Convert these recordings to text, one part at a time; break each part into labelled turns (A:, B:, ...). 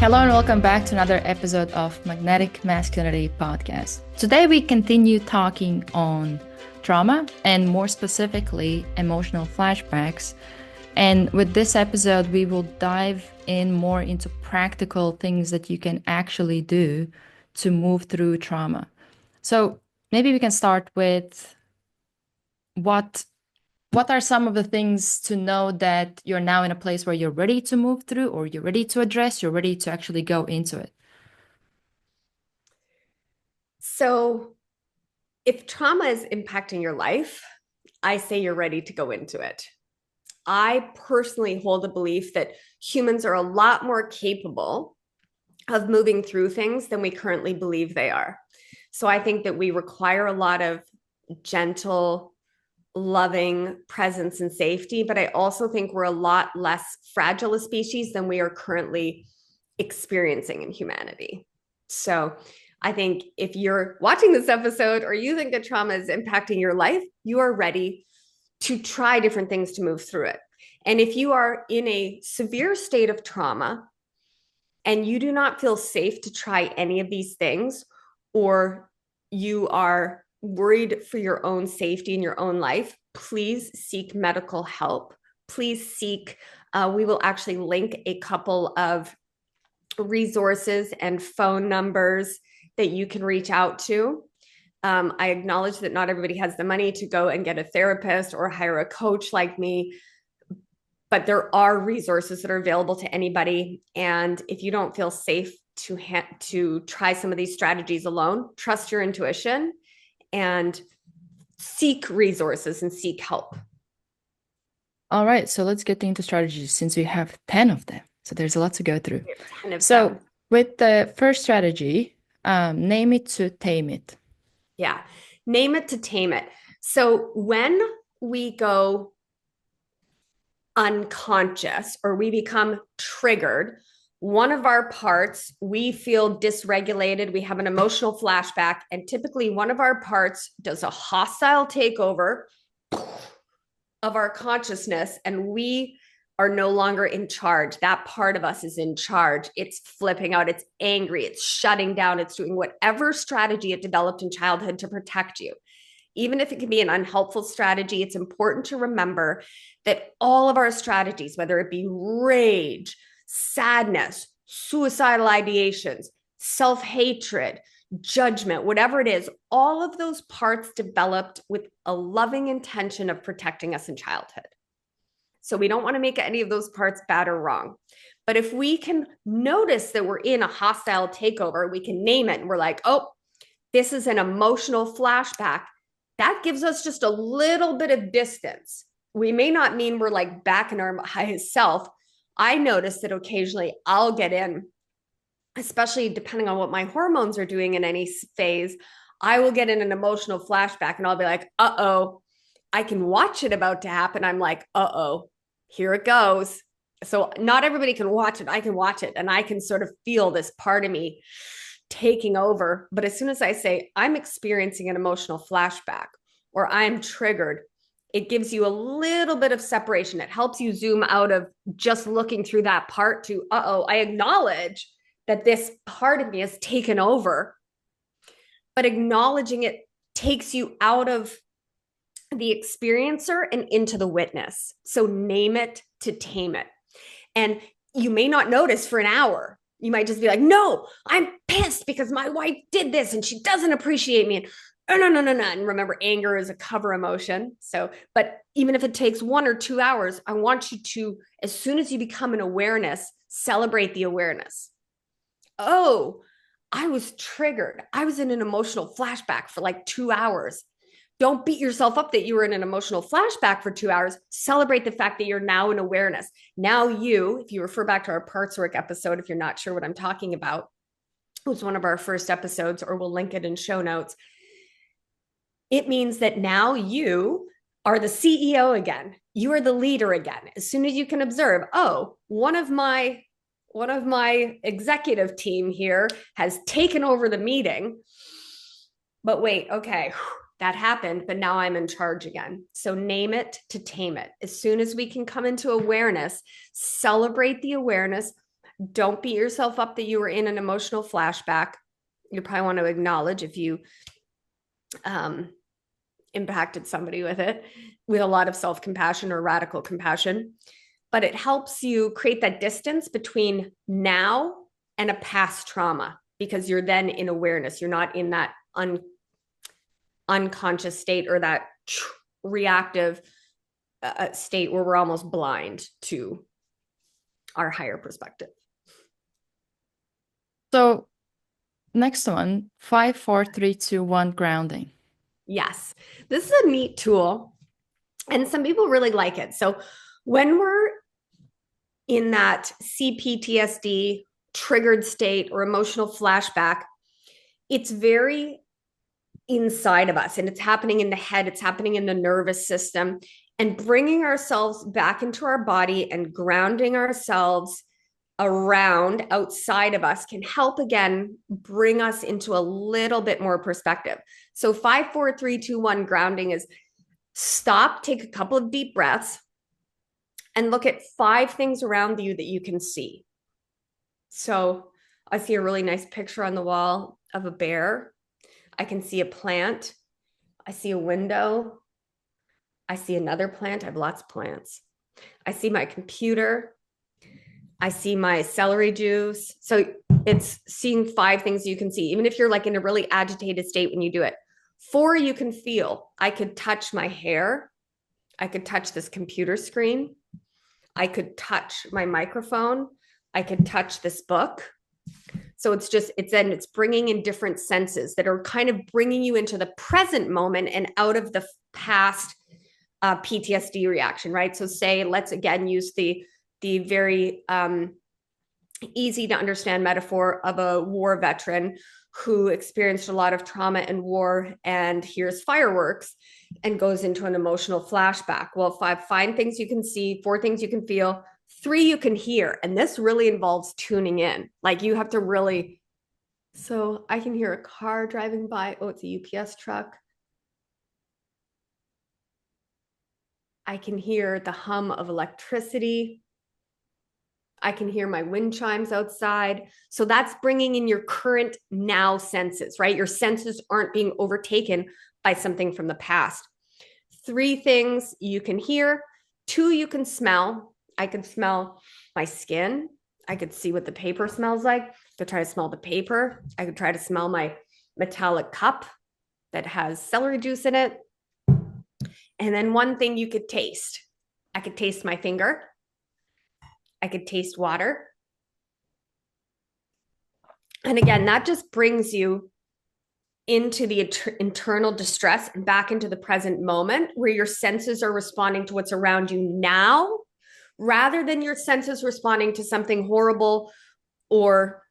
A: Hello and welcome back to another episode of Magnetic Masculinity podcast. Today we continue talking on trauma and more specifically emotional flashbacks. And with this episode, we will dive in more into practical things that you can actually do to move through trauma. So maybe we can start with what are some of the things to know that you're now in a place where you're ready to move through, or you're ready to address, you're ready to actually go into it?
B: So, if trauma is impacting your life, I say you're ready to go into it. I personally hold the belief that humans are a lot more capable of moving through things than we currently believe they are. So, I think that we require a lot of gentle, loving presence and safety, but I also think we're a lot less fragile a species than we are currently experiencing in humanity. So, I think if you're watching this episode or you think that trauma is impacting your life, you are ready to try different things to move through it. And if you are in a severe state of trauma and you do not feel safe to try any of these things, or you are worried for your own safety in your own life, please seek medical help. Please seek, we will actually link a couple of resources and phone numbers that you can reach out to. I acknowledge that not everybody has the money to go and get a therapist or hire a coach like me, but there are resources that are available to anybody. And if you don't feel safe to try some of these strategies alone, trust your intuition and seek resources and seek help.
A: All right, so let's get into strategies since we have 10 of them. So there's a lot to go through. So with the first strategy, name it to tame it.
B: Yeah, name it to tame it. So when we go unconscious or we become triggered, one of our parts, we feel dysregulated, we have an emotional flashback, and typically one of our parts does a hostile takeover of our consciousness, and we are no longer in charge. That part of us is in charge. It's flipping out, it's angry, it's shutting down, it's doing whatever strategy it developed in childhood to protect you. Even if it can be an unhelpful strategy, it's important to remember that all of our strategies, whether it be rage, sadness, suicidal ideations, self-hatred, judgment, whatever it is, all of those parts developed with a loving intention of protecting us in childhood. So we don't want to make any of those parts bad or wrong. But if we can notice that we're in a hostile takeover, we can name it and we're like, oh, this is an emotional flashback. That gives us just a little bit of distance. We may not mean we're like back in our highest self. I notice that occasionally I'll get in, especially depending on what my hormones are doing in any phase, I will get in an emotional flashback and I'll be like, uh-oh, I can watch it about to happen. I'm like, uh-oh, here it goes. So not everybody can watch it. I can watch it and I can sort of feel this part of me taking over. But as soon as I say, I'm experiencing an emotional flashback or I'm triggered, it gives you a little bit of separation. It helps you zoom out of just looking through that part to, uh-oh, I acknowledge that this part of me has taken over. But acknowledging it takes you out of the experiencer and into the witness. So name it to tame it. And you may not notice for an hour. You might just be like, no, I'm pissed because my wife did this and she doesn't appreciate me. And no. And remember, anger is a cover emotion. So, but even if it takes 1 or 2 hours, I want you to, as soon as you become an awareness, celebrate the awareness. Oh, I was triggered. I was in an emotional flashback for like 2 hours. Don't beat yourself up that you were in an emotional flashback for 2 hours. Celebrate the fact that you're now in awareness. Now you, if you refer back to our parts work episode, if you're not sure what I'm talking about, it was one of our first episodes, or we'll link it in show notes. It means that now you are the CEO again. You are the leader again. As soon as you can observe, oh, one of my executive team here has taken over the meeting. But wait, okay, that happened, but now I'm in charge again. So name it to tame it. As soon as we can come into awareness, celebrate the awareness, Don't beat yourself up that you were in an emotional flashback. You probably want to acknowledge if you impacted somebody with it, with a lot of self-compassion or radical compassion. But it helps you create that distance between now and a past trauma, because you're then in awareness. You're not in that unconscious state or that reactive state where we're almost blind to our higher perspective.
A: So next one, 5, 4, 3, 2, 1 grounding.
B: Yes, this is a neat tool, and some people really like it. So when we're in that CPTSD triggered state or emotional flashback, it's very inside of us, and it's happening in the head, it's happening in the nervous system. And bringing ourselves back into our body and grounding ourselves around outside of us can help again bring us into a little bit more perspective. So 5, 4, 3, 2, 1 grounding is stop, take a couple of deep breaths, and look at 5 things around you that you can see. So I see a really nice picture on the wall of a bear. I can see a plant. I see a window. I see another plant. I have lots of plants. I see my computer. I see my celery juice. So it's seeing 5 things you can see, even if you're like in a really agitated state when you do it. 4, you can feel. I could touch my hair. I could touch this computer screen. I could touch my microphone. I could touch this book. So it's bringing in different senses that are kind of bringing you into the present moment and out of the past PTSD reaction, right? So say, let's again use the very easy to understand metaphor of a war veteran who experienced a lot of trauma and war and hears fireworks and goes into an emotional flashback. Well, 5 things you can see, 4 things you can feel, 3 you can hear. And this really involves tuning in. Like you have to really, so I can hear a car driving by. Oh, it's a UPS truck. I can hear the hum of electricity. I can hear my wind chimes outside. So that's bringing in your current now senses, right? Your senses aren't being overtaken by something from the past. 3 things you can hear. 2 you can smell. I could smell my skin. I could see what the paper smells like. I could try to smell the paper. I could try to smell my metallic cup that has celery juice in it. And then 1 thing you could taste. I could taste my finger. I could taste water. And again, that just brings you into the internal distress and back into the present moment where your senses are responding to what's around you now, rather than your senses responding to something horrible or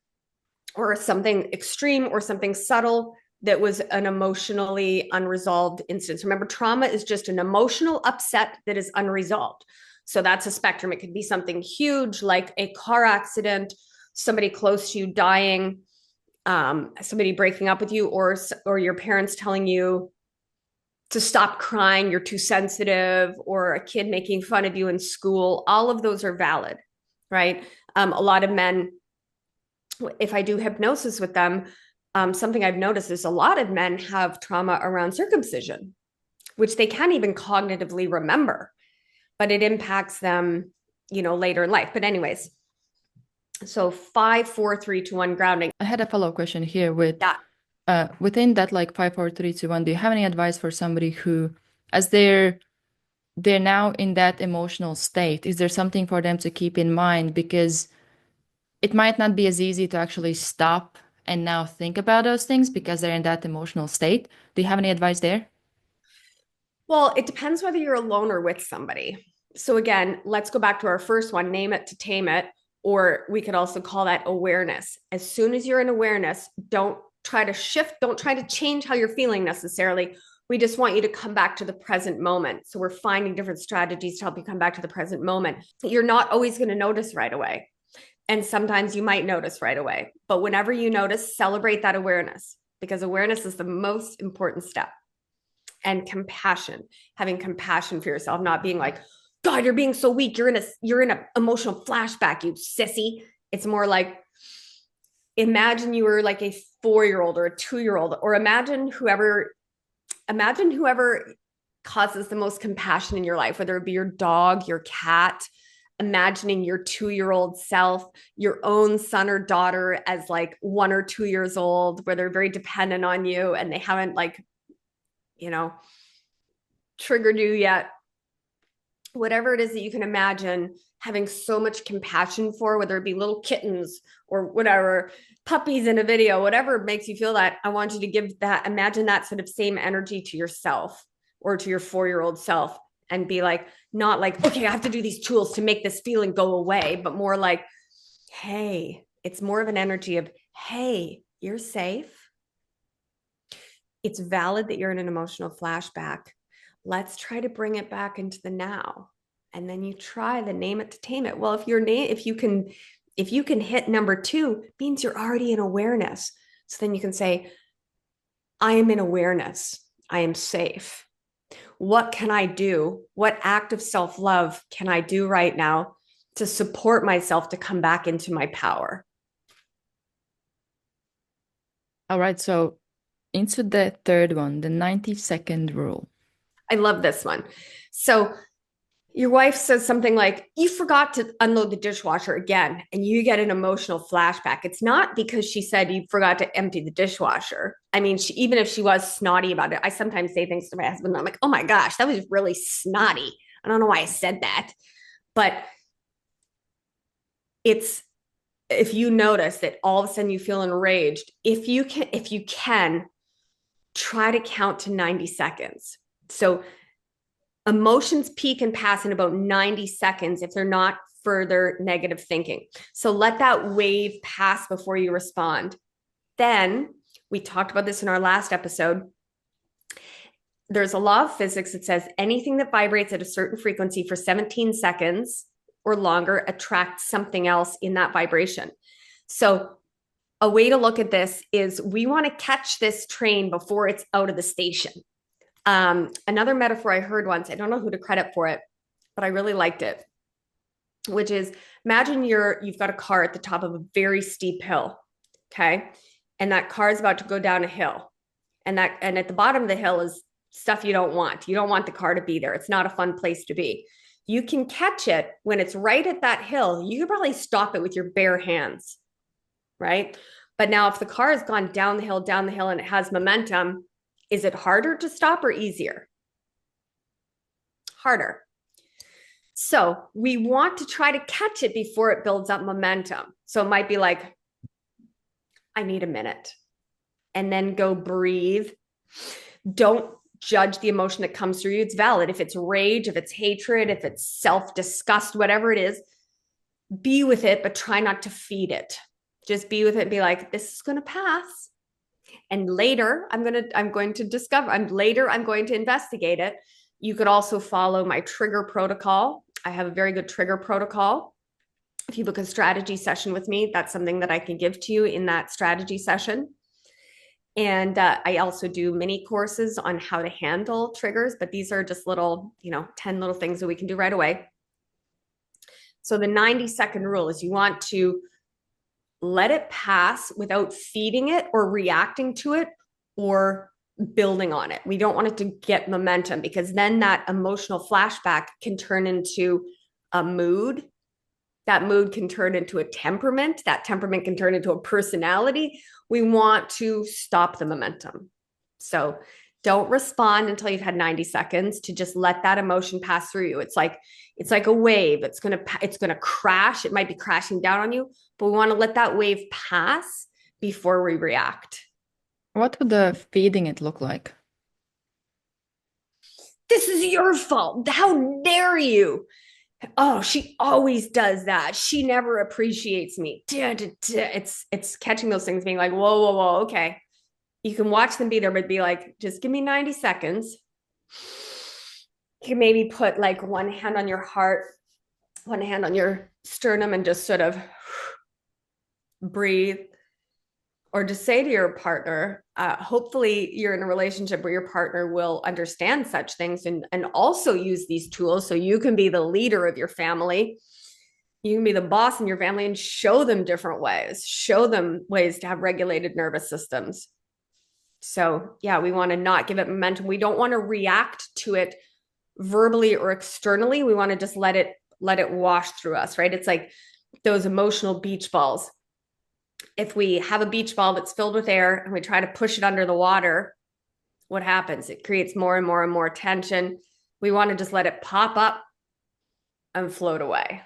B: something extreme or something subtle that was an emotionally unresolved instance. Remember, trauma is just an emotional upset that is unresolved. So that's a spectrum. It could be something huge like a car accident, somebody close to you dying, somebody breaking up with you, or your parents telling you to stop crying, you're too sensitive, or a kid making fun of you in school. All of those are valid, right? A lot of men, if I do hypnosis with them, something I've noticed is a lot of men have trauma around circumcision, which they can't even cognitively remember, but it impacts them, later in life. But anyways, so 5, 4, 3, 2, 1 grounding.
A: I had a follow-up question here with within that, like 5, 4, 3, 2, 1. Do you have any advice for somebody who, as they're now in that emotional state, is there something for them to keep in mind? Because it might not be as easy to actually stop and now think about those things because they're in that emotional state. Do you have any advice there?
B: Well, it depends whether you're alone or with somebody. So again, let's go back to our first one, name it to tame it, or we could also call that awareness. As soon as you're in awareness, don't try to shift, don't try to change how you're feeling necessarily. We just want you to come back to the present moment. So we're finding different strategies to help you come back to the present moment. You're not always going to notice right away. And sometimes you might notice right away. But whenever you notice, celebrate that awareness, because awareness is the most important step. And compassion, having compassion for yourself, not being like, God, you're being so weak. You're in an emotional flashback, you sissy. It's more like, imagine you were like a 4-year-old or a 2-year-old, or imagine whoever causes the most compassion in your life, whether it be your dog, your cat, imagining your 2-year-old self, your own son or daughter as like 1 or 2 years old, where they're very dependent on you and they haven't like, triggered you yet. Whatever it is that you can imagine having so much compassion for, whether it be little kittens or whatever, puppies in a video, whatever makes you feel that, I want you to imagine that sort of same energy to yourself or to your 4-year-old self, and be like, not like, okay, I have to do these tools to make this feeling go away, but more like, hey, it's more of an energy of, hey, you're safe. It's valid that you're in an emotional flashback. Let's try to bring it back into the now. And then you try the name it to tame it. Well, if you can hit number 2, means you're already in awareness. So then you can say, I am in awareness. I am safe. What can I do? What act of self-love can I do right now to support myself to come back into my power?
A: All right. So into the third one, the 90-second rule.
B: I love this one. So your wife says something like, you forgot to unload the dishwasher again, and you get an emotional flashback. It's not because she said you forgot to empty the dishwasher. I mean, even if she was snotty about it, I sometimes say things to my husband. I'm like, oh my gosh, that was really snotty. I don't know why I said that. But it's, if you notice that all of a sudden you feel enraged, if you can try to count to 90 seconds. So emotions peak and pass in about 90 seconds if they're not further negative thinking. So let that wave pass before you respond. Then, we talked about this in our last episode, there's a law of physics that says anything that vibrates at a certain frequency for 17 seconds or longer attracts something else in that vibration. So a way to look at this is, we want to catch this train before it's out of the station. Another metaphor I heard once, I don't know who to credit for it, but I really liked it, which is, imagine you've got a car at the top of a very steep hill, okay? And that car is about to go down a hill. And at the bottom of the hill is stuff you don't want. You don't want the car to be there. It's not a fun place to be. You can catch it when it's right at that hill. You could probably stop it with your bare hands, right? But now if the car has gone down the hill, and it has momentum, is it harder to stop or easier? Harder. So we want to try to catch it before it builds up momentum. So it might be like, I need a minute, and then go breathe. Don't judge the emotion that comes through you. It's valid. If it's rage, if it's hatred, if it's self-disgust, whatever it is, be with it, but try not to feed it. Just be with it and be like, this is going to pass. And later I'm going to investigate it. You could also follow my trigger protocol. I have a very good trigger protocol. If you book a strategy session with me, that's something that I can give to you in that strategy session. And I also do mini courses on how to handle triggers, but these are just little, 10 little things that we can do right away. So the 90-second rule is, you want to let it pass without feeding it or reacting to it or building on it. We don't want it to get momentum, because then that emotional flashback can turn into a mood. That mood can turn into a temperament. That temperament can turn into a personality. We want to stop the momentum. So don't respond until you've had 90 seconds to just let that emotion pass through you. It's like a wave. It's going to crash. It might be crashing down on you, but we want to let that wave pass before we react.
A: What would the feeding it look like?
B: This is your fault. How dare you? Oh, she always does that. She never appreciates me. It's catching those things, being like, whoa, okay. You can watch them be there, but be like, just give me 90 seconds. You can maybe put like one hand on your heart, one hand on your sternum, and just sort of breathe. Or just say to your partner, hopefully you're in a relationship where your partner will understand such things and also use these tools so you can be the leader of your family. You can be the boss in your family and show them different ways, show them ways to have regulated nervous systems. So, yeah, we want to not give it momentum. We don't want to react to it verbally or externally. We want to just let it wash through us, right? It's like those emotional beach balls. If we have a beach ball that's filled with air and we try to push it under the water, what happens? It creates more and more and more tension. We want to just let it pop up and float away.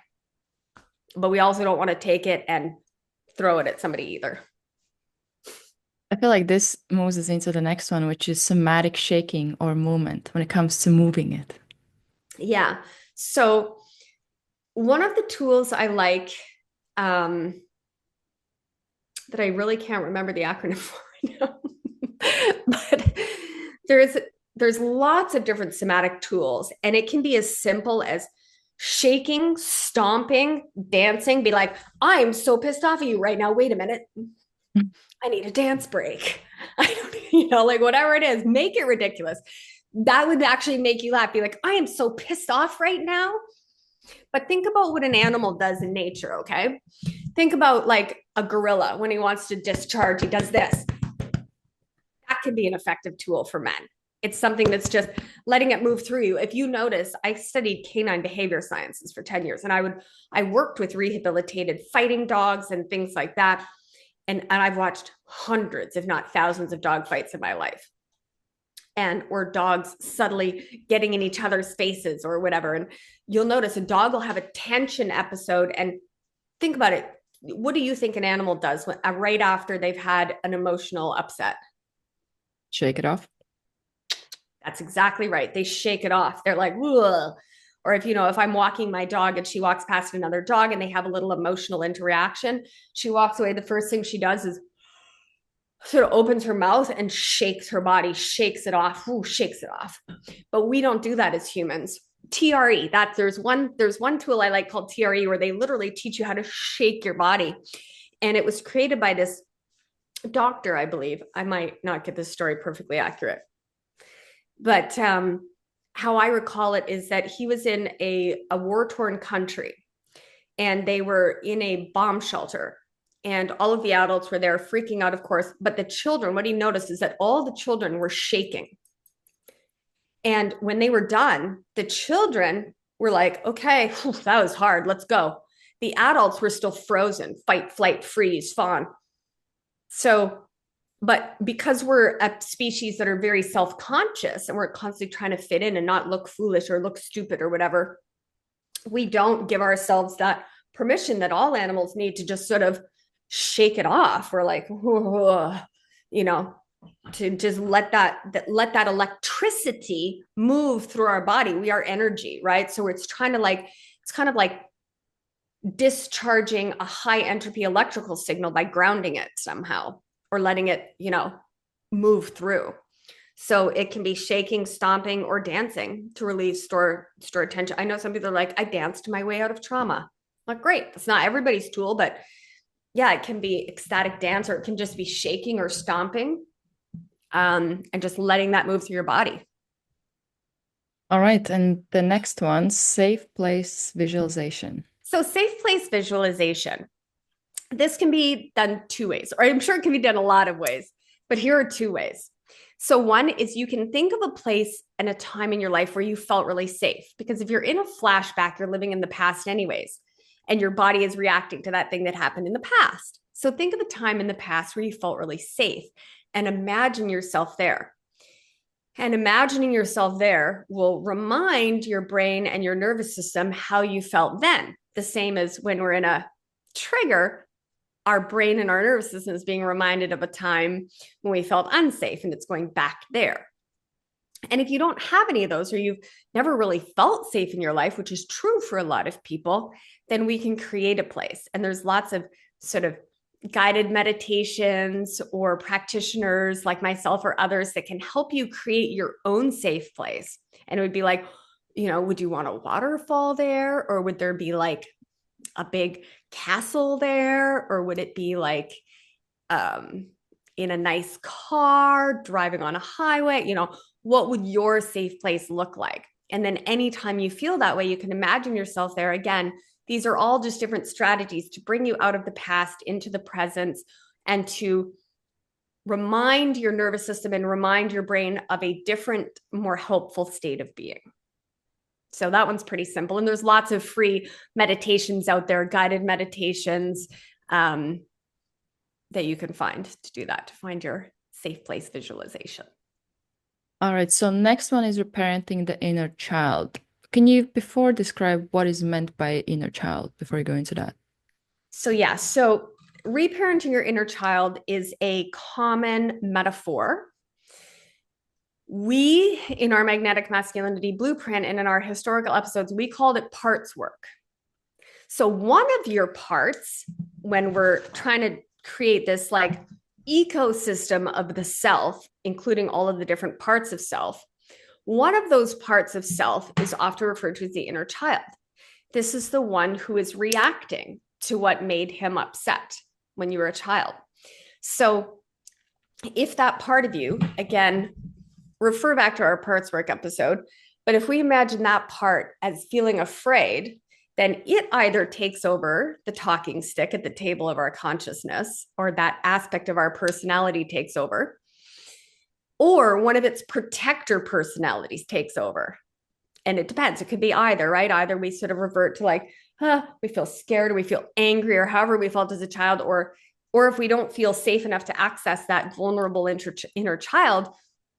B: But we also don't want to take it and throw it at somebody either.
A: I feel like this moves us into the next one, which is somatic shaking or movement when it comes to moving it.
B: Yeah. So one of the tools I like that I really can't remember the acronym for right now, but there's lots of different somatic tools, and it can be as simple as shaking, stomping, dancing, be like, I'm so pissed off at you right now. Wait a minute. I need a dance break. I don't, like whatever it is, make it ridiculous. That would actually make you laugh. Be like, I am so pissed off right now. But think about what an animal does in nature, okay? Think about like a gorilla when he wants to discharge, he does this. That can be an effective tool for men. It's something that's just letting it move through you. If you notice, I studied canine behavior sciences for 10 years, and I worked with rehabilitated fighting dogs and things like that. And I've watched hundreds, if not thousands, of dog fights in my life. Or dogs subtly getting in each other's faces or whatever. And you'll notice a dog will have a tension episode. And think about it. What do you think an animal does right after they've had an emotional upset?
A: Shake it off.
B: That's exactly right. They shake it off. They're like, ugh. Or if I'm walking my dog and she walks past another dog and they have a little emotional interaction, she walks away. The first thing she does is sort of opens her mouth and shakes her body, shakes it off, shakes it off. But we don't do that as humans. TRE, there's one tool I like called TRE, where they literally teach you how to shake your body. And it was created by this doctor, I believe. I might not get this story perfectly accurate. But how I recall it is that he was in a war-torn country, and they were in a bomb shelter, and all of the adults were there freaking out, of course. But the children, what he noticed is that all the children were shaking. And when they were done, the children were like, okay, that was hard. Let's go. The adults were still frozen, fight, flight, freeze, fawn. So, but because we're a species that are very self-conscious and we're constantly trying to fit in and not look foolish or look stupid or whatever, we don't give ourselves that permission that all animals need to just sort of shake it off. We're like, to just let that electricity move through our body. We are energy, right? So it's kind of like discharging a high entropy electrical signal by grounding it somehow, or letting it, move through. So it can be shaking, stomping, or dancing to release, store tension. I know some people are like, I danced my way out of trauma. Like, great. It's not everybody's tool, but yeah, it can be ecstatic dance, or it can just be shaking or stomping, and just letting that move through your body.
A: All right. And the next one, safe place visualization.
B: So safe place visualization. This can be done two ways, or I'm sure it can be done a lot of ways, but here are two ways. So one is you can think of a place and a time in your life where you felt really safe, because if you're in a flashback, you're living in the past anyways, and your body is reacting to that thing that happened in the past. So think of a time in the past where you felt really safe and imagine yourself there. And imagining yourself there will remind your brain and your nervous system how you felt then. The same as when we're in a trigger, our brain and our nervous system is being reminded of a time when we felt unsafe, and it's going back there. And if you don't have any of those, or you've never really felt safe in your life, which is true for a lot of people, then we can create a place. And there's lots of sort of guided meditations or practitioners like myself or others that can help you create your own safe place. And it would be like, would you want a waterfall there? Or would there be like a big castle there? Or would it be like in a nice car driving on a highway? What would your safe place look like? And then anytime you feel that way, you can imagine yourself there again, These are all just different strategies to bring you out of the past into the present and to remind your nervous system and remind your brain of a different, more helpful state of being. So that one's pretty simple. And there's lots of free meditations out there, guided meditations that you can find to do that, to find your safe place visualization.
A: All right. So next one is reparenting the inner child. Can you before describe what is meant by inner child before you go into that?
B: So reparenting your inner child is a common metaphor. We, in our Magnetic Masculinity Blueprint and in our historical episodes, we called it parts work. So one of your parts, when we're trying to create this like ecosystem of the self, including all of the different parts of self, one of those parts of self is often referred to as the inner child. This is the one who is reacting to what made him upset when you were a child. So if that part of you, again, refer back to our parts work episode, but if we imagine that part as feeling afraid, then it either takes over the talking stick at the table of our consciousness, or that aspect of our personality takes over, or one of its protector personalities takes over. And it depends. It could be either, right? Either we sort of revert to like, we feel scared, or we feel angry, or however we felt as a child, or if we don't feel safe enough to access that vulnerable inner child,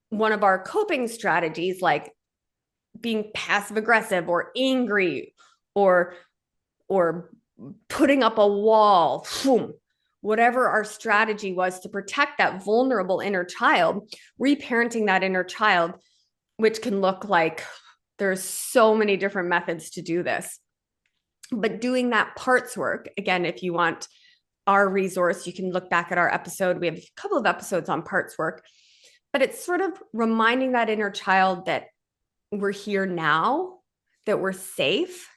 B: one of our coping strategies, like being passive aggressive or angry or putting up a wall, whatever our strategy was to protect that vulnerable inner child, reparenting that inner child, which can look like there's so many different methods to do this. But doing that parts work, again, if you want our resource, you can look back at our episode. We have a couple of episodes on parts work, but it's sort of reminding that inner child that we're here now, that we're safe,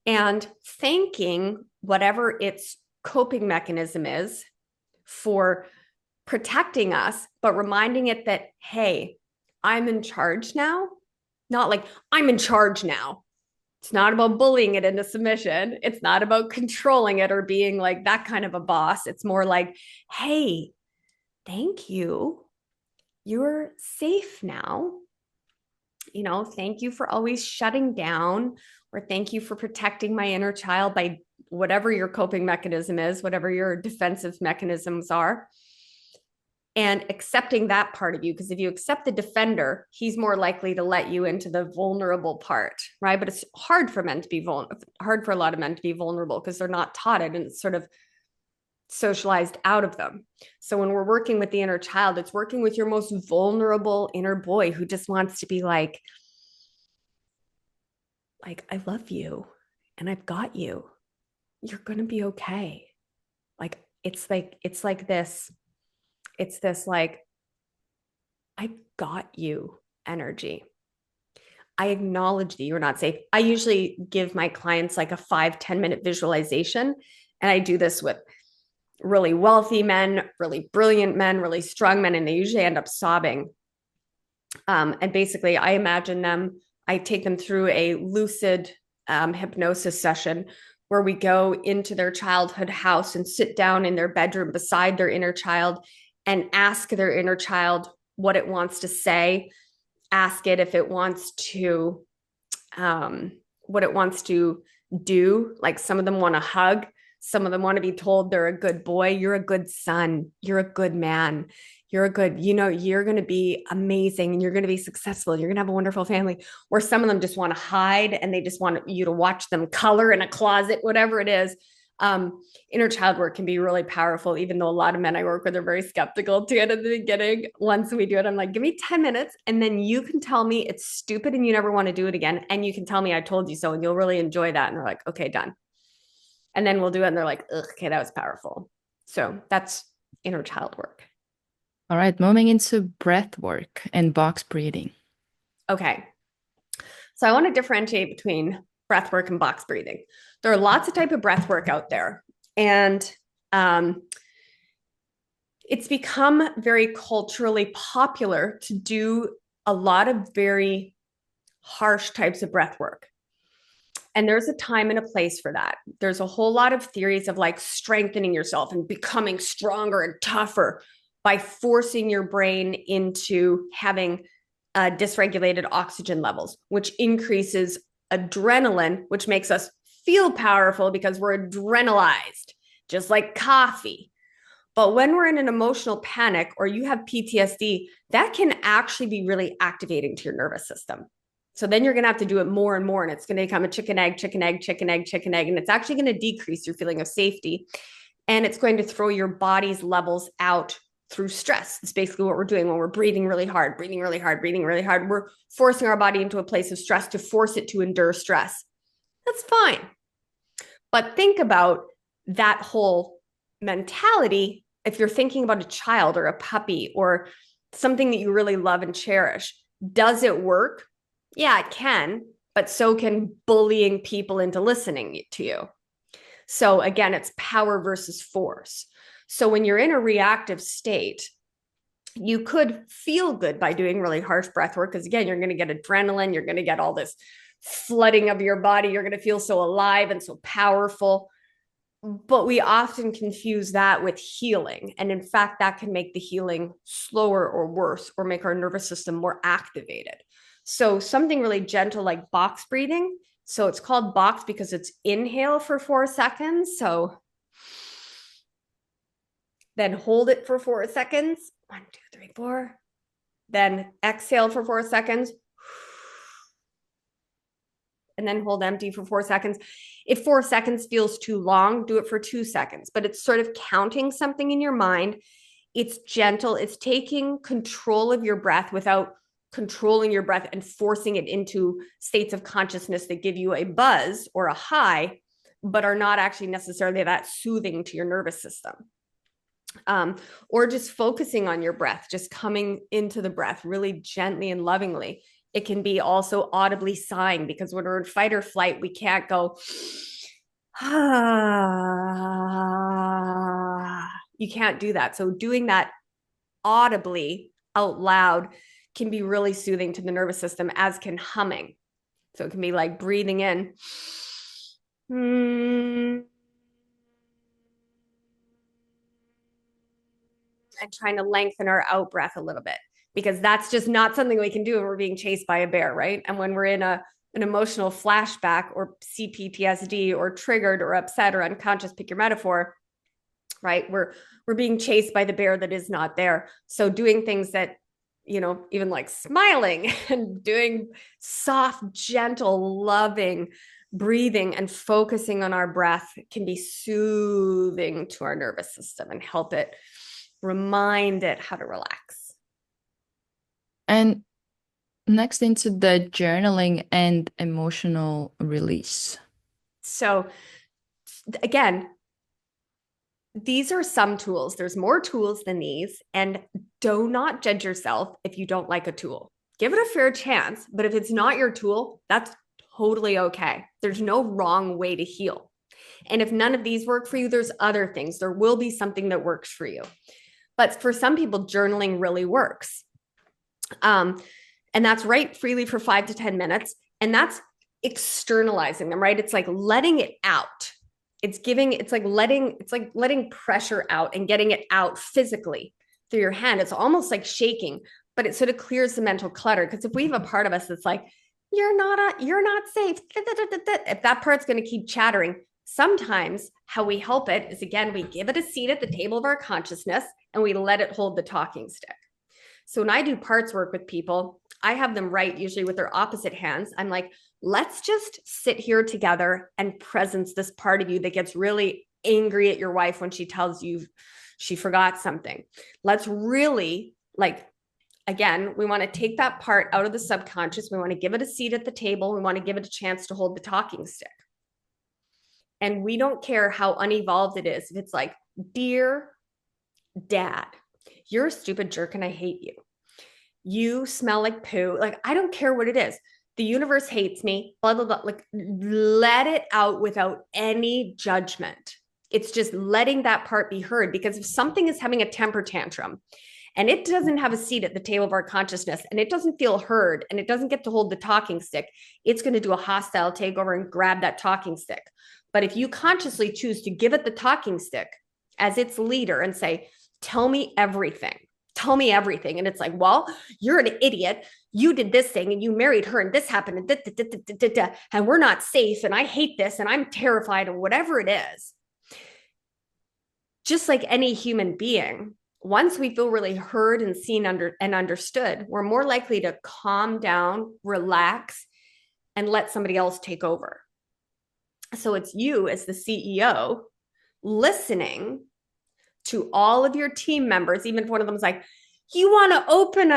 B: and thanking whatever its coping mechanism is for protecting us, but reminding it that, hey, I'm in charge now. Not like I'm in charge now. It's not about bullying it into submission. It's not about controlling it or being like that kind of a boss. It's more like, hey, thank you. You're safe now. Thank you for always shutting down, or thank you for protecting my inner child by whatever your coping mechanism is, whatever your defensive mechanisms are, and accepting that part of you. Because if you accept the defender, he's more likely to let you into the vulnerable part, right? But it's hard for men to be vulnerable, hard for a lot of men to be vulnerable because they're not taught it, and it's sort of socialized out of them. So when we're working with the inner child, it's working with your most vulnerable inner boy who just wants to be like, I love you and I've got you. You're going to be okay. It's this like, I've got you energy. I acknowledge that you're not safe. I usually give my clients like a 5-10 minute visualization. And I do this with really wealthy men, really brilliant men, really strong men, and they usually end up sobbing. And basically, I imagine them, I take them through a lucid hypnosis session where we go into their childhood house and sit down in their bedroom beside their inner child and ask their inner child what it wants to say, ask it if it wants to, what it wants to do. Like some of them want to hug. Some of them want to be told they're a good boy. You're a good son. You're a good man. You're a good, you're going to be amazing and you're going to be successful. You're going to have a wonderful family. Or some of them just want to hide and they just want you to watch them color in a closet, whatever it is. Inner child work can be really powerful, even though a lot of men I work with are very skeptical to it at the beginning. Once we do it, I'm like, give me 10 minutes and then you can tell me it's stupid and you never want to do it again. And you can tell me I told you so and you'll really enjoy that. And they're like, okay, done. And then we'll do it. And they're like, okay, that was powerful. So that's inner child work.
A: All right, moving into breath work and box breathing.
B: Okay. So I want to differentiate between breath work and box breathing. There are lots of type of breath work out there. And it's become very culturally popular to do a lot of very harsh types of breath work. And there's a time and a place for that. There's a whole lot of theories of like strengthening yourself and becoming stronger and tougher by forcing your brain into having dysregulated oxygen levels, which increases adrenaline, which makes us feel powerful because we're adrenalized, just like coffee. But when we're in an emotional panic or you have PTSD, that can actually be really activating to your nervous system. So then you're going to have to do it more and more. And it's going to become a chicken, egg, chicken, egg, chicken, egg, chicken, egg. And it's actually going to decrease your feeling of safety. And it's going to throw your body's levels out through stress. It's basically what we're doing when we're breathing really hard, breathing really hard, breathing really hard. We're forcing our body into a place of stress to force it to endure stress. That's fine. But think about that whole mentality if you're thinking about a child or a puppy or something that you really love and cherish. Does it work? Yeah, it can, but so can bullying people into listening to you. So again, it's power versus force. So when you're in a reactive state, you could feel good by doing really harsh breath work because again, you're going to get adrenaline, you're going to get all this flooding of your body, you're going to feel so alive and so powerful. But we often confuse that with healing. And in fact, that can make the healing slower or worse or make our nervous system more activated. So something really gentle like box breathing. So it's called box because it's inhale for 4 seconds. So then hold it for 4 seconds. 1, 2, 3, 4. Then exhale for 4 seconds. And then hold empty for 4 seconds. If 4 seconds feels too long, do it for 2 seconds. But it's sort of counting something in your mind. It's gentle. It's taking control of your breath without controlling your breath and forcing it into states of consciousness that give you a buzz or a high, but are not actually necessarily that soothing to your nervous system. Or just focusing on your breath, just coming into the breath really gently and lovingly. It can be also audibly sighing because when we're in fight or flight, we can't go, ah. You can't do that. So doing that audibly out loud can be really soothing to the nervous system, as can humming. So it can be like breathing in. And trying to lengthen our out breath a little bit, because that's just not something we can do when we're being chased by a bear, right? And when we're in an emotional flashback or CPTSD or triggered or upset or unconscious, pick your metaphor, right? We're being chased by the bear that is not there. So doing things that, even like smiling and doing soft, gentle, loving breathing and focusing on our breath can be soothing to our nervous system and help it, remind it how to relax.
A: And next into the journaling and emotional release.
B: So again, these are some tools. There's more tools than these. And do not judge yourself if you don't like a tool. Give it a fair chance. But if it's not your tool, that's totally okay. There's no wrong way to heal. And if none of these work for you, there's other things. There will be something that works for you. But for some people, journaling really works. And that's write freely for 5 to 10 minutes. And that's externalizing them, right? It's like letting it out. It's like letting pressure out and getting it out physically through your hand. It's almost like shaking, but it sort of clears the mental clutter. Because if we have a part of us that's like, you're not safe, if that part's going to keep chattering, sometimes how we help it is, again, we give it a seat at the table of our consciousness and we let it hold the talking stick. So when I do parts work with people, I have them write usually with their opposite hands. I'm like, let's just sit here together and presence this part of you that gets really angry at your wife when she tells you she forgot something. Let's really, again, we want to take that part out of the subconscious. We want to give it a seat at the table. We want to give it a chance to hold the talking stick. And we don't care how unevolved it is. If it's like, dear dad, you're a stupid jerk and I hate you. You smell like poo. I don't care what it is. The universe hates me, blah, blah, blah. Let it out without any judgment. It's just letting that part be heard. Because if something is having a temper tantrum and it doesn't have a seat at the table of our consciousness, and it doesn't feel heard, and it doesn't get to hold the talking stick, it's going to do a hostile takeover and grab that talking stick. But if you consciously choose to give it the talking stick as its leader and say, tell me everything. Tell me everything. And it's like, well, you're an idiot. You did this thing and you married her and this happened and we're not safe and I hate this and I'm terrified or whatever it is. Just like any human being, once we feel really heard and seen and understood, we're more likely to calm down, relax, and let somebody else take over. So it's you as the CEO listening to all of your team members, even if one of them is like, you want to open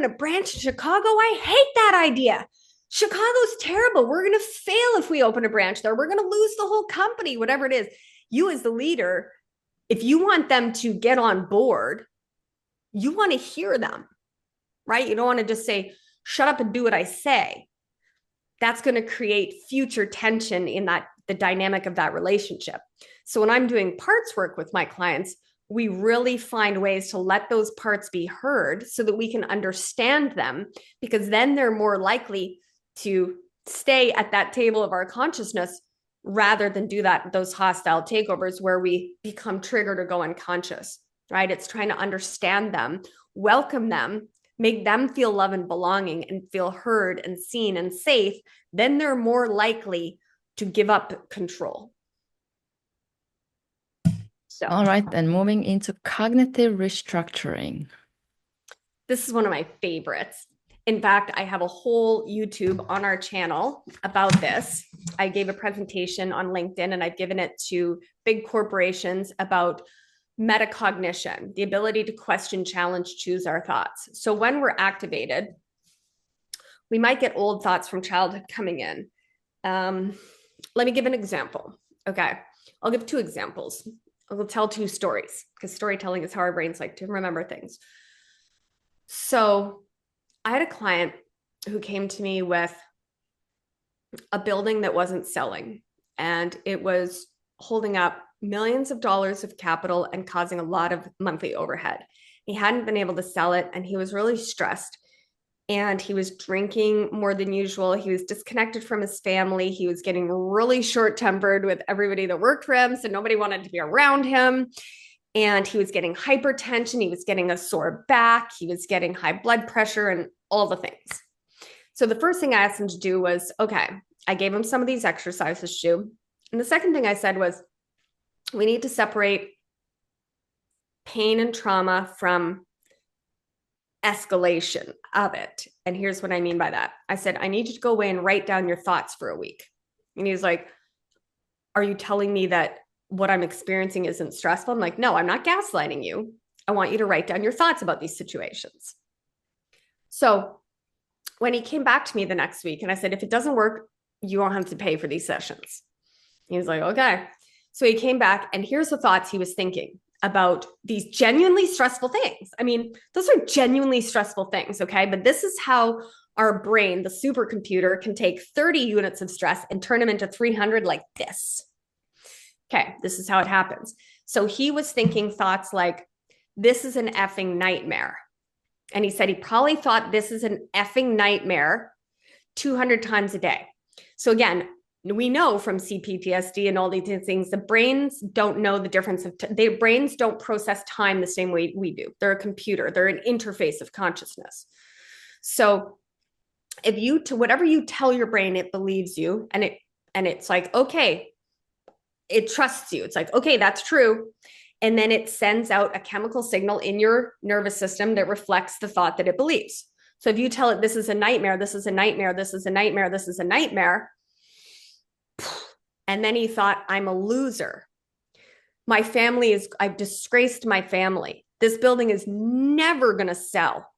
B: a branch in Chicago? I hate that idea. Chicago's terrible. We're going to fail if we open a branch there. We're going to lose the whole company, whatever it is. You as the leader, if you want them to get on board, you want to hear them, right? You don't want to just say, shut up and do what I say. That's going to create future tension in the dynamic of that relationship. So when I'm doing parts work with my clients, we really find ways to let those parts be heard so that we can understand them, because then they're more likely to stay at that table of our consciousness rather than do those hostile takeovers where we become triggered or go unconscious, right? It's trying to understand them, welcome them, make them feel love and belonging and feel heard and seen and safe. Then they're more likely to give up control. So,
A: all right, then moving into cognitive restructuring.
B: This is one of my favorites. In fact, I have a whole YouTube on our channel about this. I gave a presentation on LinkedIn and I've given it to big corporations about metacognition, the ability to question, challenge, choose our thoughts. So when we're activated, we might get old thoughts from childhood coming in. Let me give an example. Okay, I'll give 2 examples. I'll tell 2 stories because storytelling is how our brains like to remember things. So I had a client who came to me with a building that wasn't selling, and it was holding up millions of dollars of capital and causing a lot of monthly overhead. He hadn't been able to sell it, and he was really stressed. And he was drinking more than usual. He was disconnected from his family. He was getting really short-tempered with everybody that worked for him, so nobody wanted to be around him. And he was getting hypertension. He was getting a sore back. He was getting high blood pressure and all the things. So the first thing I asked him to do was, okay, I gave him some of these exercises to do. And the second thing I said was, we need to separate pain and trauma from escalation of it. And here's what I mean by that. I said, I need you to go away and write down your thoughts for a week. And he's like, are you telling me that what I'm experiencing isn't stressful? I'm like, no, I'm not gaslighting you. I want you to write down your thoughts about these situations. So when he came back to me the next week and I said, if it doesn't work, you won't have to pay for these sessions. He was like, okay. So he came back and here's the thoughts he was thinking about these genuinely stressful things. I mean, those are genuinely stressful things, okay? But this is how our brain, the supercomputer, can take 30 units of stress and turn them into 300 like this. Okay, this is how it happens. So he was thinking thoughts like, this is an effing nightmare. And he said he probably thought this is an effing nightmare 200 times a day. So again, we know from PTSD and all these things, the brains don't know the difference of, their brains don't process time the same way we do. They're a computer, they're an interface of consciousness. So if you, to whatever you tell your brain, it believes you, and it's like, okay, it trusts you. It's like, okay, that's true. And then it sends out a chemical signal in your nervous system that reflects the thought that it believes. So if you tell it, this is a nightmare, this is a nightmare, this is a nightmare, this is a nightmare, and then he thought, I'm a loser. My family is, I've disgraced my family. This building is never going to sell.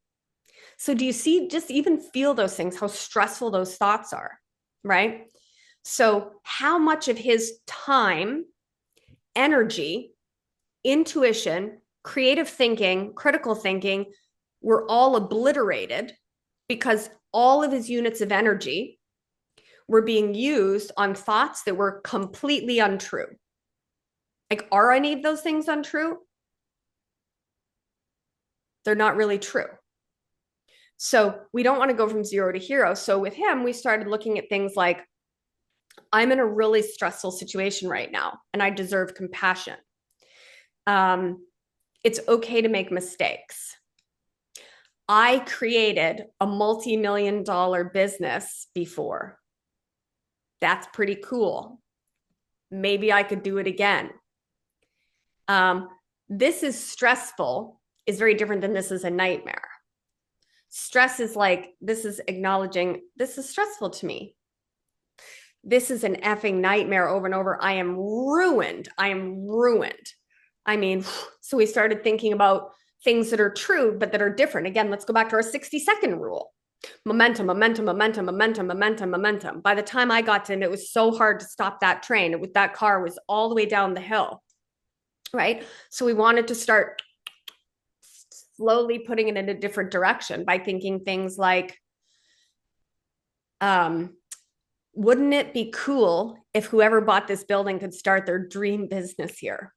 B: So do you see, just even feel those things, how stressful those thoughts are, right? So how much of his time, energy, intuition, creative thinking, critical thinking were all obliterated because all of his units of energy were being used on thoughts that were completely untrue. Like, are any of those things untrue? They're not really true. So we don't want to go from 0 to hero. So with him, we started looking at things like, I'm in a really stressful situation right now, and I deserve compassion. It's okay to make mistakes. I created a multi-million-dollar business before. That's pretty cool. Maybe I could do it again. This is stressful is very different than this is a nightmare. Stress is like, this is acknowledging, this is stressful to me. This is an effing nightmare over and over. I am ruined. I am ruined. I mean, so we started thinking about things that are true, but that are different. Again, let's go back to our 60-second rule. Momentum, momentum, momentum, momentum, momentum, momentum. By the time I got to him, it was so hard to stop that train. That car was all the way down the hill, right? So we wanted to start slowly putting it in a different direction by thinking things like, wouldn't it be cool if whoever bought this building could start their dream business here?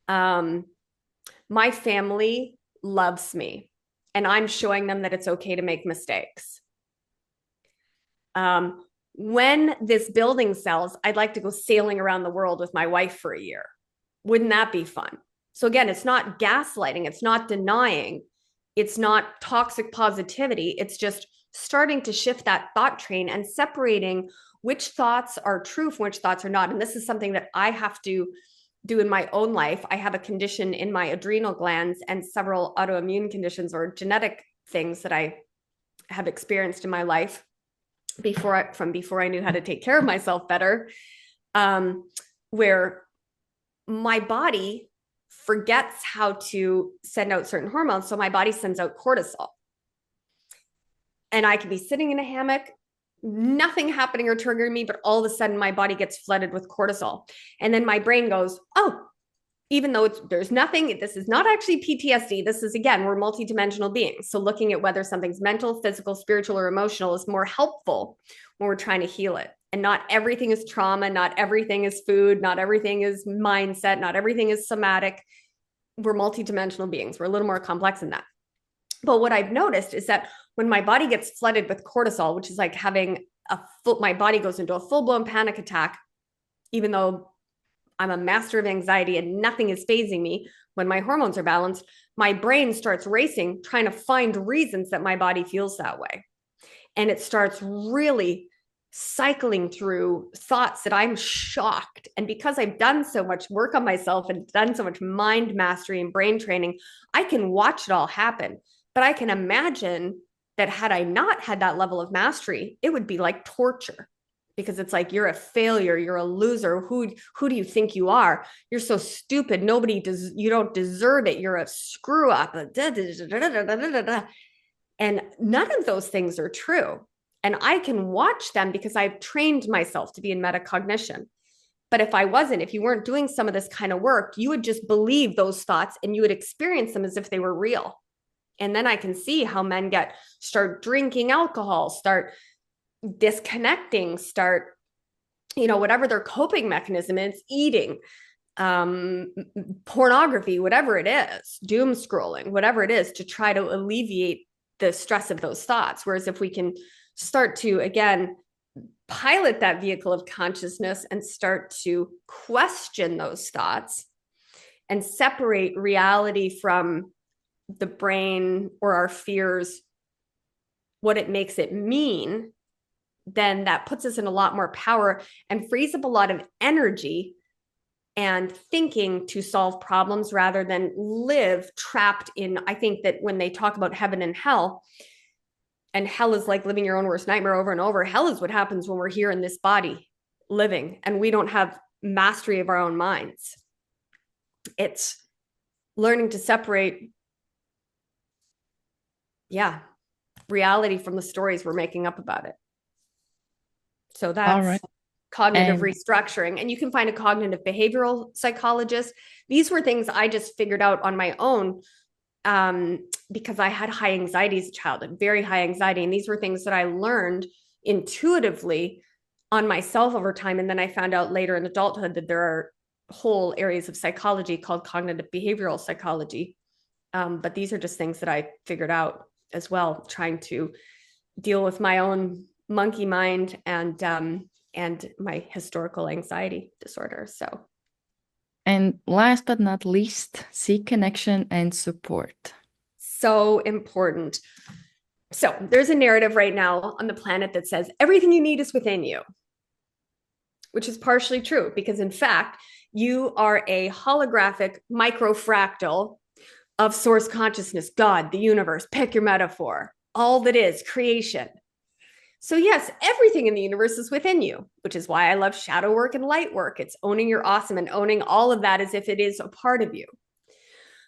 B: My family loves me, and I'm showing them that it's okay to make mistakes. When this building sells, I'd like to go sailing around the world with my wife for a year. Wouldn't that be fun? So again, it's not gaslighting, it's not denying, it's not toxic positivity. It's just starting to shift that thought train and separating which thoughts are true from which thoughts are not. And this is something that I have to do in my own life. I have a condition in my adrenal glands and several autoimmune conditions or genetic things that I have experienced in my life before I knew how to take care of myself better, where my body forgets how to send out certain hormones. So my body sends out cortisol. And I could be sitting in a hammock, nothing happening or triggering me, but all of a sudden my body gets flooded with cortisol. And then my brain goes, oh, even though there's nothing, this is not actually PTSD. This is, again, we're multidimensional beings. So looking at whether something's mental, physical, spiritual, or emotional is more helpful when we're trying to heal it. And not everything is trauma, not everything is food, not everything is mindset, not everything is somatic. We're multidimensional beings. We're a little more complex than that. But what I've noticed is that when my body gets flooded with cortisol, which is like having my body goes into a full-blown panic attack, even though I'm a master of anxiety and nothing is phasing me, when my hormones are balanced, my brain starts racing, trying to find reasons that my body feels that way. And it starts really cycling through thoughts that I'm shocked. And because I've done so much work on myself and done so much mind mastery and brain training, I can watch it all happen. But I can imagine that had I not had that level of mastery, it would be like torture, because it's like, you're a failure, you're a loser. Who do you think you are? You're so stupid. You don't deserve it. You're a screw up. And none of those things are true. And I can watch them because I've trained myself to be in metacognition. But if you weren't doing some of this kind of work, you would just believe those thoughts and you would experience them as if they were real. And then I can see how men start drinking alcohol, start disconnecting, start, whatever their coping mechanism is, eating, pornography, whatever it is, doom scrolling, whatever it is, to try to alleviate the stress of those thoughts. Whereas if we can start to, again, pilot that vehicle of consciousness and start to question those thoughts and separate reality from the brain or our fears, what it makes it mean, then that puts us in a lot more power and frees up a lot of energy and thinking to solve problems rather than live trapped in. I think that when they talk about heaven and hell is like living your own worst nightmare over and over, hell is what happens when we're here in this body living and we don't have mastery of our own minds. It's learning to separate reality from the stories we're making up about it. So that's cognitive restructuring. And you can find a cognitive behavioral psychologist. These were things I just figured out on my own because I had high anxiety as a child, very high anxiety. And these were things that I learned intuitively on myself over time. And then I found out later in adulthood that there are whole areas of psychology called cognitive behavioral psychology But these are just things that I figured out as well, trying to deal with my own monkey mind and my historical anxiety disorder. So,
A: and last but not least, seek connection and support.
B: So important. So there's a narrative right now on the planet that says everything you need is within you, which is partially true because in fact, you are a holographic microfractal of source consciousness, God, the universe, pick your metaphor, all that is creation. So yes, everything in the universe is within you, which is why I love shadow work and light work. It's owning your awesome and owning all of that as if it is a part of you.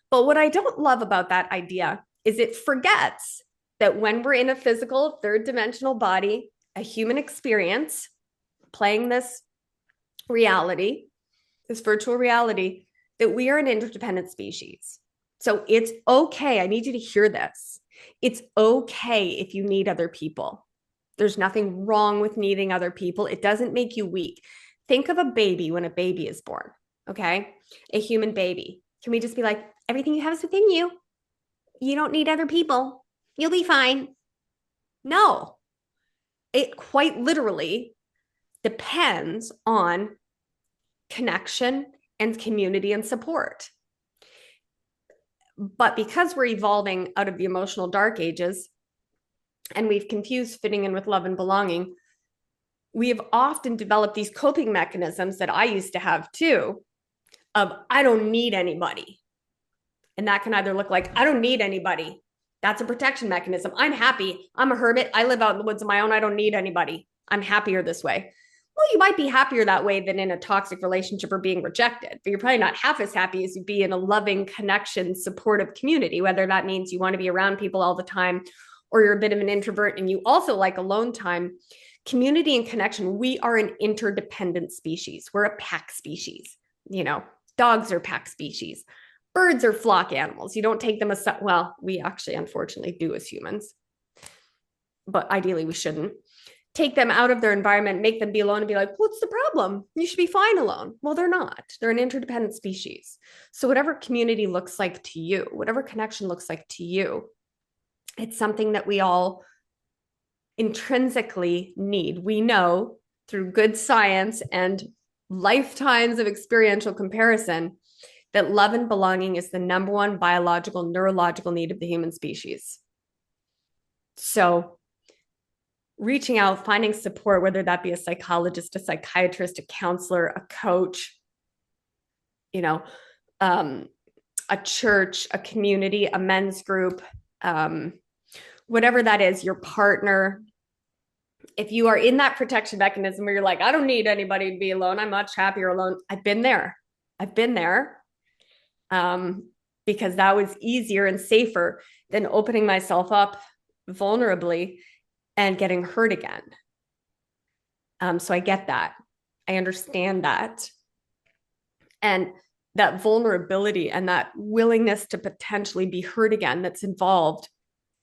B: But what I don't love about that idea is it forgets that when we're in a physical third dimensional body, a human experience, playing this reality, this virtual reality, that we are an interdependent species. So it's okay. I need you to hear this. It's okay if you need other people. There's nothing wrong with needing other people. It doesn't make you weak. Think of a baby when a baby is born, okay? A human baby. Can we just be like, everything you have is within you. You don't need other people. You'll be fine. No, it quite literally depends on connection and community and support. But because we're evolving out of the emotional dark ages and we've confused fitting in with love and belonging, we have often developed these coping mechanisms that I used to have too, of I don't need anybody. And that can either look like, I don't need anybody. That's a protection mechanism. I'm happy. I'm a hermit. I live out in the woods on my own. I don't need anybody. I'm happier this way. Well, you might be happier that way than in a toxic relationship or being rejected, but you're probably not half as happy as you'd be in a loving connection, supportive community, whether that means you want to be around people all the time or you're a bit of an introvert and you also like alone time. Community and connection, we are an interdependent species. We're a pack species. You know, dogs are pack species. Birds are flock animals. You don't take them as, well, we actually unfortunately do as humans, but ideally we shouldn't. Take them out of their environment, make them be alone and be like, what's the problem? You should be fine alone. Well, they're not. They're an interdependent species. So whatever community looks like to you, whatever connection looks like to you, it's something that we all intrinsically need. We know through good science and lifetimes of experiential comparison that love and belonging is the number one biological, neurological need of the human species. So reaching out, finding support, whether that be a psychologist, a psychiatrist, a counselor, a coach, you know, a church, a community, a men's group, whatever that is, your partner. If you are in that protection mechanism where you're like, I don't need anybody to be alone. I'm much happier alone. I've been there. Because that was easier and safer than opening myself up vulnerably and getting hurt again. So I get that. I understand that. And that vulnerability and that willingness to potentially be hurt again that's involved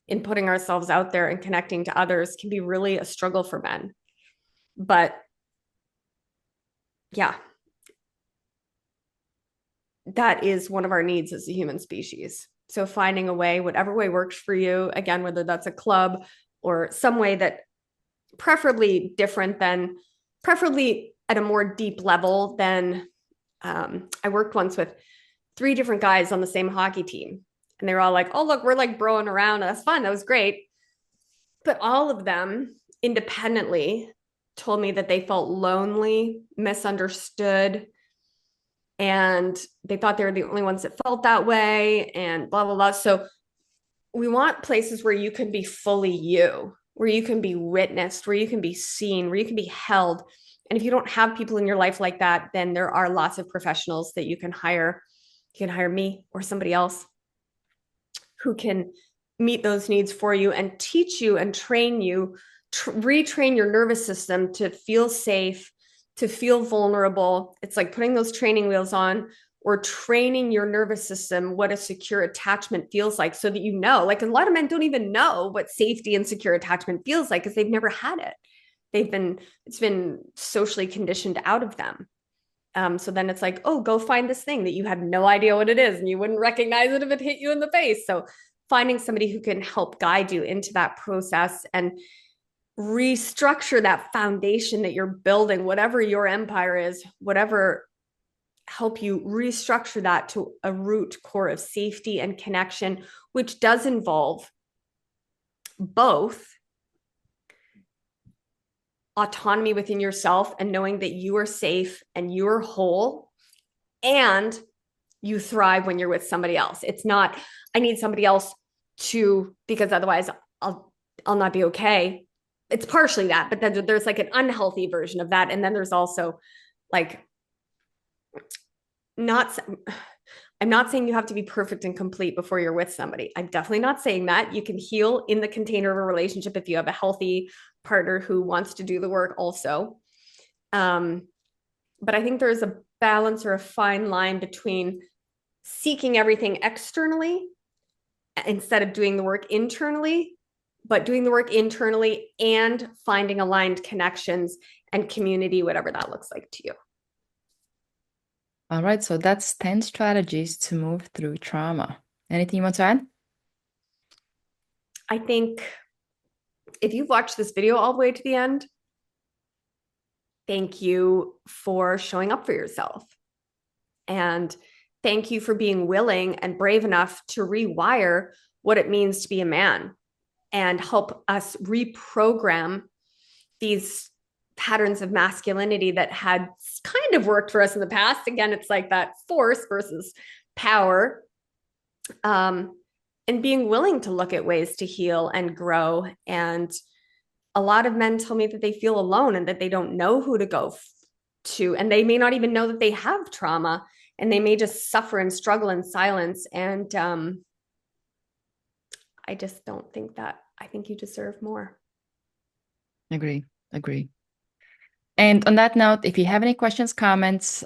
B: in putting ourselves out there and connecting to others can be really a struggle for men. But yeah, that is one of our needs as a human species. So finding a way, whatever way works for you, again, whether that's a club or some way that preferably different than, preferably at a more deep level than, I worked once with 3 different guys on the same hockey team. And they were all like, oh, look, we're like broing around. That's fun. That was great. But all of them independently told me that they felt lonely, misunderstood, and they thought they were the only ones that felt that way and blah, blah, blah. So we want places where you can be fully you, where you can be witnessed, where you can be seen, where you can be held. And if you don't have people in your life like that, then there are lots of professionals that you can hire. You can hire me or somebody else who can meet those needs for you and teach you and train you, retrain your nervous system to feel safe, to feel vulnerable. It's like putting those training wheels on or training your nervous system what a secure attachment feels like so that you know, like a lot of men don't even know what safety and secure attachment feels like because they've never had it. It's been socially conditioned out of them. So then it's like, oh, go find this thing that you had no idea what it is, and you wouldn't recognize it if it hit you in the face. So finding somebody who can help guide you into that process and restructure that foundation that you're building, whatever your empire is, whatever, help you restructure that to a root core of safety and connection, which does involve both autonomy within yourself and knowing that you are safe and you're whole and you thrive when you're with somebody else. It's not, I need somebody else to, because otherwise I'll not be okay. It's partially that, but then there's like an unhealthy version of that. And then there's also like, I'm not saying you have to be perfect and complete before you're with somebody. I'm definitely not saying that. You can heal in the container of a relationship if you have a healthy partner who wants to do the work also. But I think there's a balance or a fine line between seeking everything externally instead of doing the work internally, but doing the work internally and finding aligned connections and community, whatever that looks like to you.
A: All right, so that's 10 strategies to move through trauma. Anything you want to add?
B: I think if you've watched this video all the way to the end, thank you for showing up for yourself. And thank you for being willing and brave enough to rewire what it means to be a man and help us reprogram these patterns of masculinity that had kind of worked for us in the past. Again, it's like that force versus power. And being willing to look at ways to heal and grow. And a lot of men tell me that they feel alone and that they don't know who to go to. And they may not even know that they have trauma, and they may just suffer and struggle in silence. And I just don't think that. I think you deserve more.
A: Agree. And on that note, if you have any questions, comments,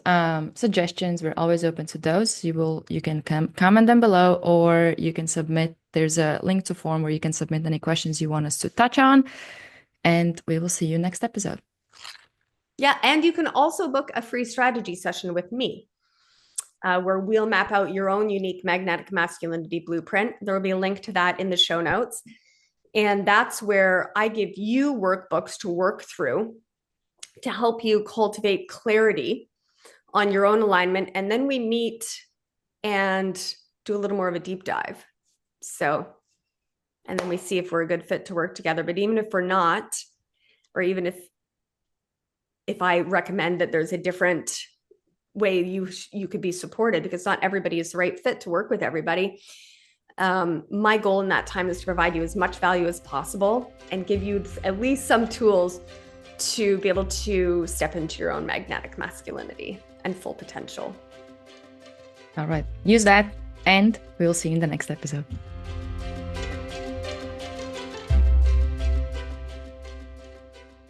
A: suggestions, we're always open to those. You can comment them below, or you can submit. There's a link to form where you can submit any questions you want us to touch on. And we will see you next episode.
B: Yeah, and you can also book a free strategy session with me, where we'll map out your own unique magnetic masculinity blueprint. There will be a link to that in the show notes. And that's where I give you workbooks to work through to help you cultivate clarity on your own alignment. And then we meet and do a little more of a deep dive. So, and then we see if we're a good fit to work together. But even if we're not, or even if I recommend that there's a different way you could be supported, because not everybody is the right fit to work with everybody. My goal in that time is to provide you as much value as possible and give you at least some tools to be able to step into your own magnetic masculinity and full potential.
A: All right. Use that, and we'll see you in the next episode.